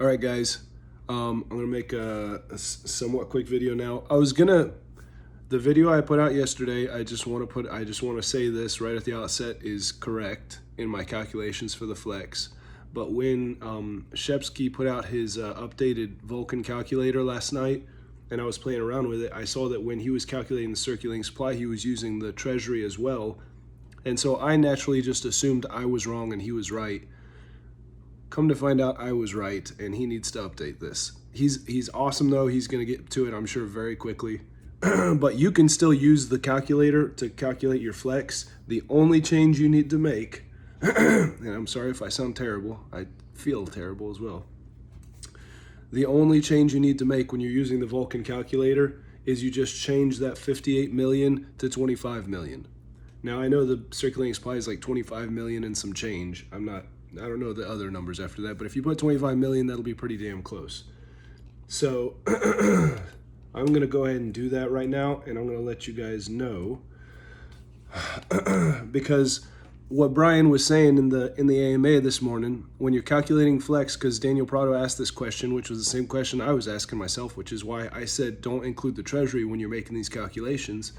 All right, guys. I'm gonna make a somewhat quick video now. The video I put out yesterday. I just want to say this right at the outset is correct in my calculations for the flex. But when Shepski put out his updated Vulcan calculator last night, and I was playing around with it, I saw that when he was calculating the circulating supply, he was using the Treasury as well, and so I naturally just assumed I was wrong and he was right. Come to find out I was right, and he needs to update this. He's awesome though. He's going to get to it, I'm sure, very quickly. But you can still use the calculator to calculate your flex. The only change you need to make, and I'm sorry if I sound terrible, I feel terrible as well. The only change you need to make when you're using the Vulcan calculator is you just change that 58 million to 25 million. Now I know the circulating supply is like 25 million and some change. I don't know the other numbers after that, but if you put 25 million, that'll be pretty damn close. So I'm gonna go ahead and do that right now, and I'm gonna let you guys know because what Brian was saying in the AMA this morning, when you're calculating flex, because Daniel Prado asked this question, which was the same question I was asking myself, which is why I said don't include the Treasury when you're making these calculations,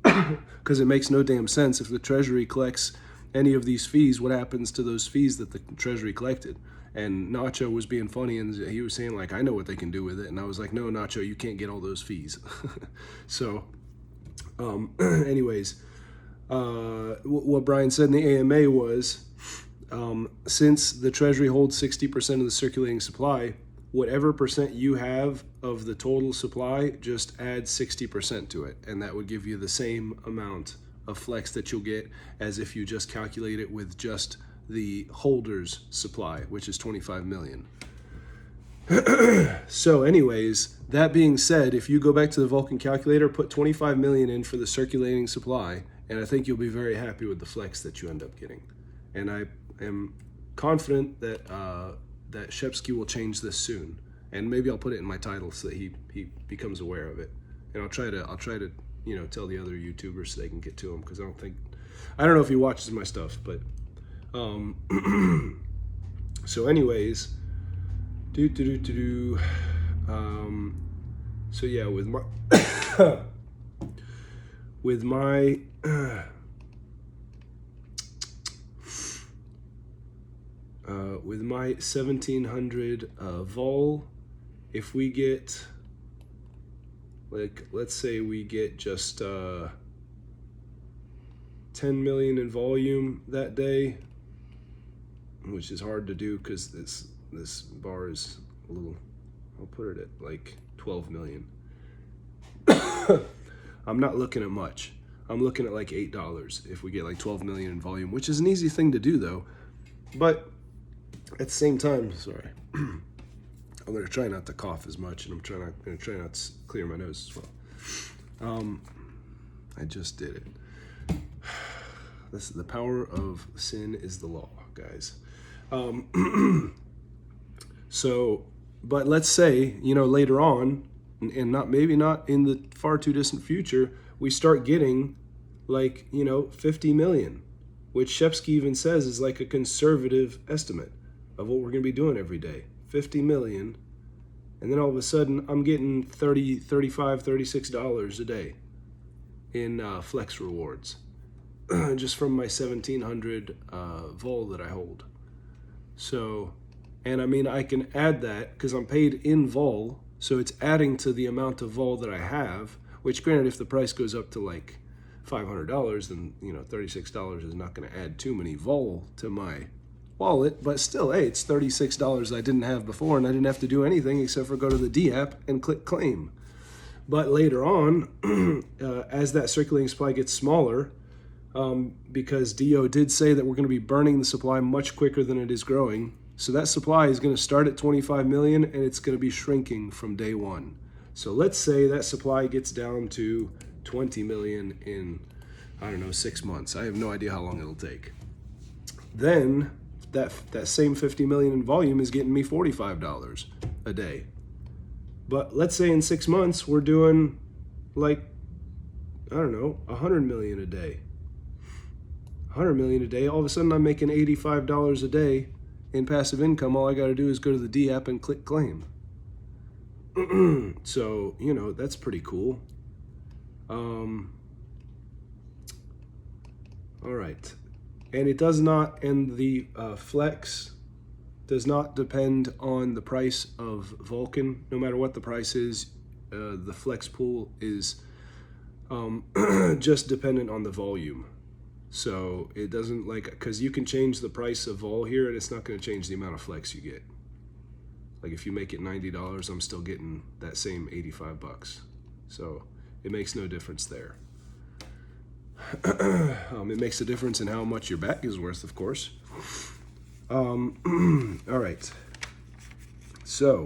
because it makes no damn sense if the Treasury collects any of these fees. What happens to those fees that the Treasury collected? And Nacho was being funny, and he was saying, like, I know what they can do with it. And I was like, no, Nacho, you can't get all those fees. So anyways, what Brian said in the AMA was, since the Treasury holds 60% of the circulating supply, whatever percent you have of the total supply, just add 60% to it, and that would give you the same amount of flex that you'll get as if you just calculate it with just the holder's supply, which is 25 million. So anyways, that being said, if you go back to the Vulcan calculator, put 25 million in for the circulating supply, and I think you'll be very happy with the flex that you end up getting. And I am confident that that Shepski will change this soon, and maybe I'll put it in my title so that he becomes aware of it. And I'll try to tell the other YouTubers so they can get to him, because I don't know if he watches my stuff, but so anyways, so yeah, with my with my with my 1700 vol, if we get, like, let's say we get just 10 million in volume that day, which is hard to do because this bar is a little, I'll put it at like 12 million. I'm not looking at much. I'm looking at like $8 if we get like 12 million in volume, which is an easy thing to do though. But at the same time, sorry, I'm gonna try not to cough as much, and I'm gonna try not to clear my nose as well. I just did it. This is the power of sin is the law, guys. So, but let's say, later on, and maybe not in the far too distant future, we start getting like, 50 million, which Shepski even says is like a conservative estimate of what we're going to be doing every day. 50 million. And then all of a sudden I'm getting $30, $35, $36 a day in flex rewards just from my 1700 vol that I hold. So, and I mean, I can add that because I'm paid in vol, so it's adding to the amount of vol that I have, which granted, if the price goes up to like $500, then $36 is not going to add too many vol to my wallet, but still, hey, it's $36 I didn't have before, and I didn't have to do anything except for go to the D app and click claim. But later on, as that circulating supply gets smaller, because DO did say that we're going to be burning the supply much quicker than it is growing, so that supply is going to start at 25 million and it's going to be shrinking from day one. So let's say that supply gets down to 20 million in, I don't know, 6 months. I have no idea how long it'll take. Then that same 50 million in volume is getting me $45 a day. But let's say in 6 months we're doing like, I don't know, 100 million a day. 100 million a day. All of a sudden I'm making $85 a day in passive income, all I got to do is go to the D app and click claim. So, you know, that's pretty cool. All right. And it does not, and the flex does not depend on the price of Vulcan. No matter what the price is, the flex pool is just dependent on the volume. So it doesn't, like, because you can change the price of vol here and it's not going to change the amount of flex you get. Like if you make it $90, I'm still getting that same $85. So it makes no difference there. It makes a difference in how much your bag is worth, of course. All right. So,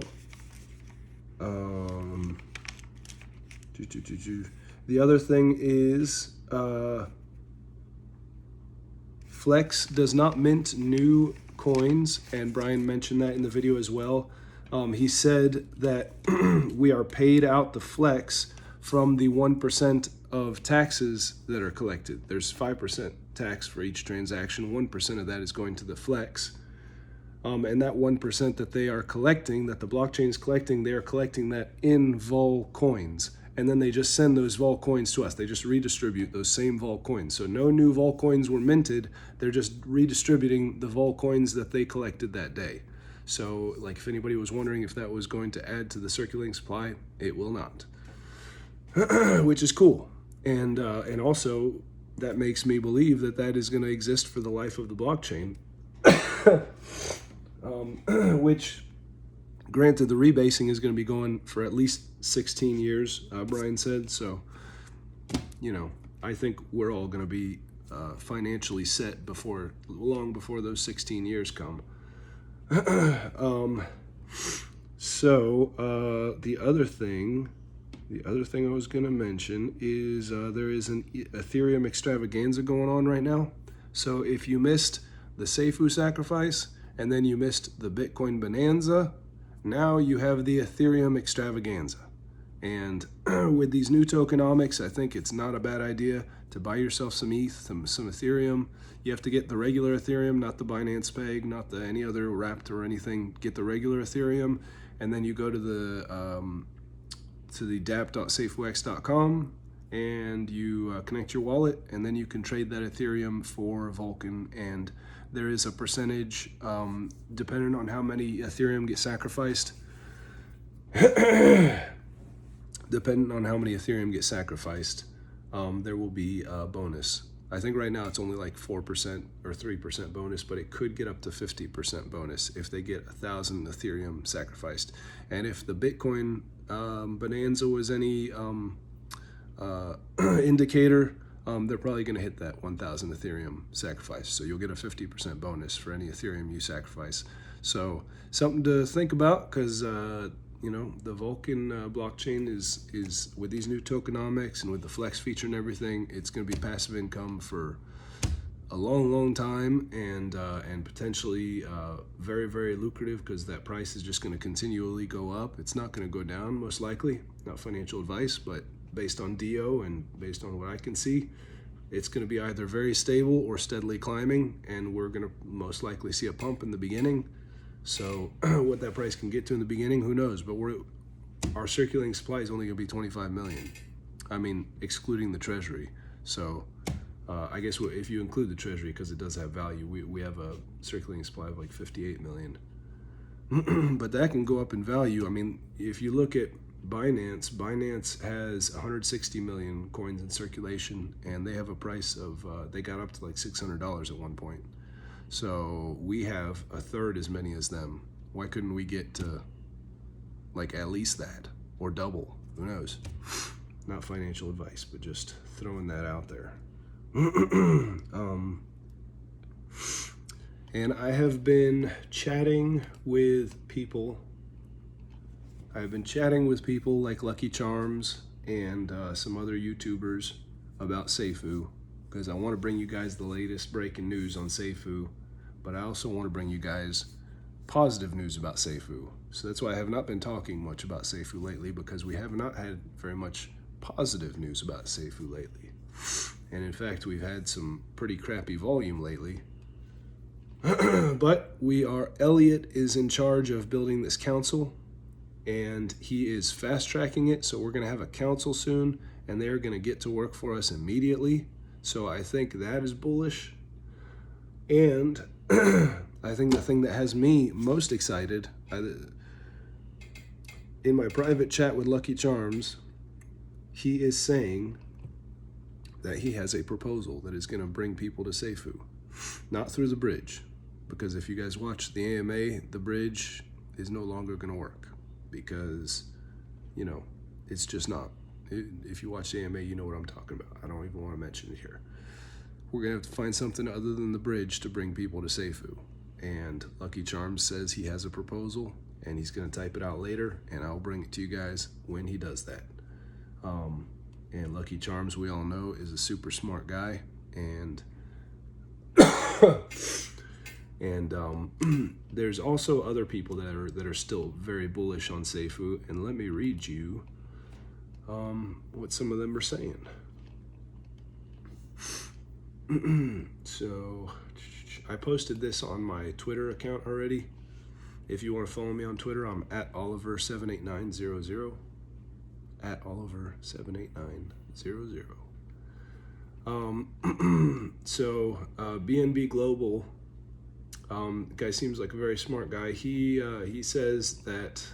the other thing is Flex does not mint new coins, and Brian mentioned that in the video as well. He said that we are paid out the Flex from the 1% of taxes that are collected. There's 5% tax for each transaction. 1% of that is going to the Flex. And that 1% that they are collecting, that the blockchain is collecting, they are collecting that in vol coins. And then they just send those vol coins to us. They just redistribute those same vol coins. So no new vol coins were minted. They're just redistributing the vol coins that they collected that day. So, like, if anybody was wondering if that was going to add to the circulating supply, it will not. Which is cool. And also, that makes me believe that that is going to exist for the life of the blockchain. Which, granted, the rebasing is going to be going for at least 16 years, Brian said. So, you know, I think we're all going to be financially set long before those 16 years come. So the other thing I was going to mention is there is an Ethereum extravaganza going on right now. So if you missed the Safuu sacrifice and then you missed the Bitcoin bonanza, now you have the Ethereum extravaganza. And with these new tokenomics, I think it's not a bad idea to buy yourself some ETH, some Ethereum. You have to get the regular Ethereum, not the Binance Peg, not the any other wrapped or anything. Get the regular Ethereum, and then you go to the dap.safuux.com and you connect your wallet, and then you can trade that Ethereum for Vulcan. And there is a percentage, depending on how many Ethereum get sacrificed. Depending on how many Ethereum get sacrificed, there will be a bonus. I think right now it's only like 4% or 3% bonus, but it could get up to 50% bonus if they get 1,000 Ethereum sacrificed. And if the Bitcoin bonanza was any indicator, they're probably going to hit that 1,000 Ethereum sacrifice. So you'll get a 50% bonus for any Ethereum you sacrifice. So something to think about, because you know, the Vulcan blockchain is with these new tokenomics and with the flex feature and everything, it's going to be passive income for a long time, and potentially very, very lucrative, because that price is just going to continually go up. It's not going to go down, most likely. Not financial advice, but based on DO and based on what I can see, it's going to be either very stable or steadily climbing, and we're going to most likely see a pump in the beginning. So what that price can get to in the beginning, who knows? But our circulating supply is only going to be 25 million. I mean, excluding the treasury. So I guess if you include the treasury, because it does have value, we have a circulating supply of like 58 million. But that can go up in value. I mean, if you look at Binance has 160 million coins in circulation, and they have a price of, they got up to like $600 at one point. So we have a third as many as them. Why couldn't we get to like at least that, or double? Who knows? Not financial advice, but just throwing that out there. And I have been chatting with people. I've been chatting with people like Lucky Charms and some other YouTubers about Safuu, because I want to bring you guys the latest breaking news on Safuu, but I also want to bring you guys positive news about Safuu. So that's why I have not been talking much about Safuu lately, because we have not had very much positive news about Safuu lately. And in fact, we've had some pretty crappy volume lately. But Elliot is in charge of building this council, and he is fast tracking it. So we're going to have a council soon, and they're going to get to work for us immediately. So I think that is bullish. And I think the thing that has me most excited, in my private chat with Lucky Charms, he is saying that he has a proposal that is going to bring people to Safuu, not through the bridge. Because if you guys watch the AMA, the bridge is no longer going to work because, you know, it's just not. If you watch the AMA, you know what I'm talking about. I don't even want to mention it here. We're going to have to find something other than the bridge to bring people to Safuu. And Lucky Charms says he has a proposal, and he's going to type it out later, and I'll bring it to you guys when he does that. And Lucky Charms, we all know, is a super smart guy, and there's also other people that are still very bullish on Safuu, and let me read you what some of them are saying. So I posted this on my Twitter account already. If you want to follow me on Twitter, I'm at Oliver78900. At Oliver78900. So BNB Global, guy seems like a very smart guy. He says that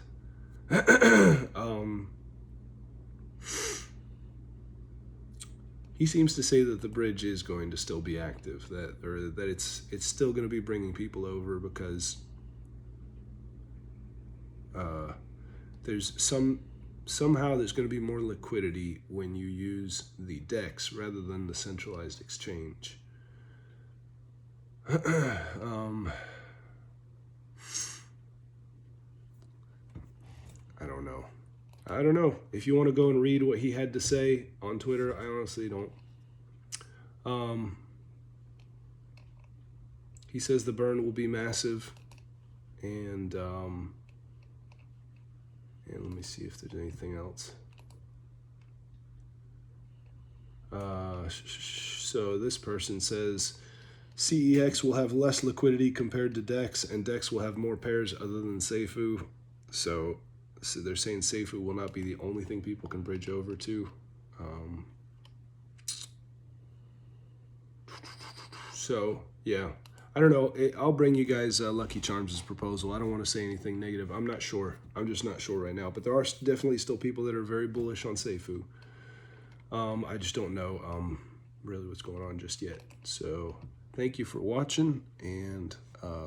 he seems to say that the bridge is going to still be active, that it's still going to be bringing people over because there's somehow there's going to be more liquidity when you use the DEX rather than the centralized exchange. I don't know. If you want to go and read what he had to say on Twitter, I honestly don't. He says the burn will be massive, and let me see if there's anything else. So this person says CEX will have less liquidity compared to DEX, and DEX will have more pairs other than Safuu. So they're saying Safuu will not be the only thing people can bridge over to. So yeah, I don't know. I'll bring you guys Lucky Charms' proposal. I don't want to say anything negative. I'm not sure. I'm just not sure right now. But there are definitely still people that are very bullish on Safuu. I just don't know really what's going on just yet. So thank you for watching, and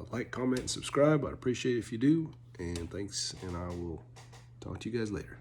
like, comment, and subscribe. I'd appreciate it if you do. And thanks, and I will talk to you guys later.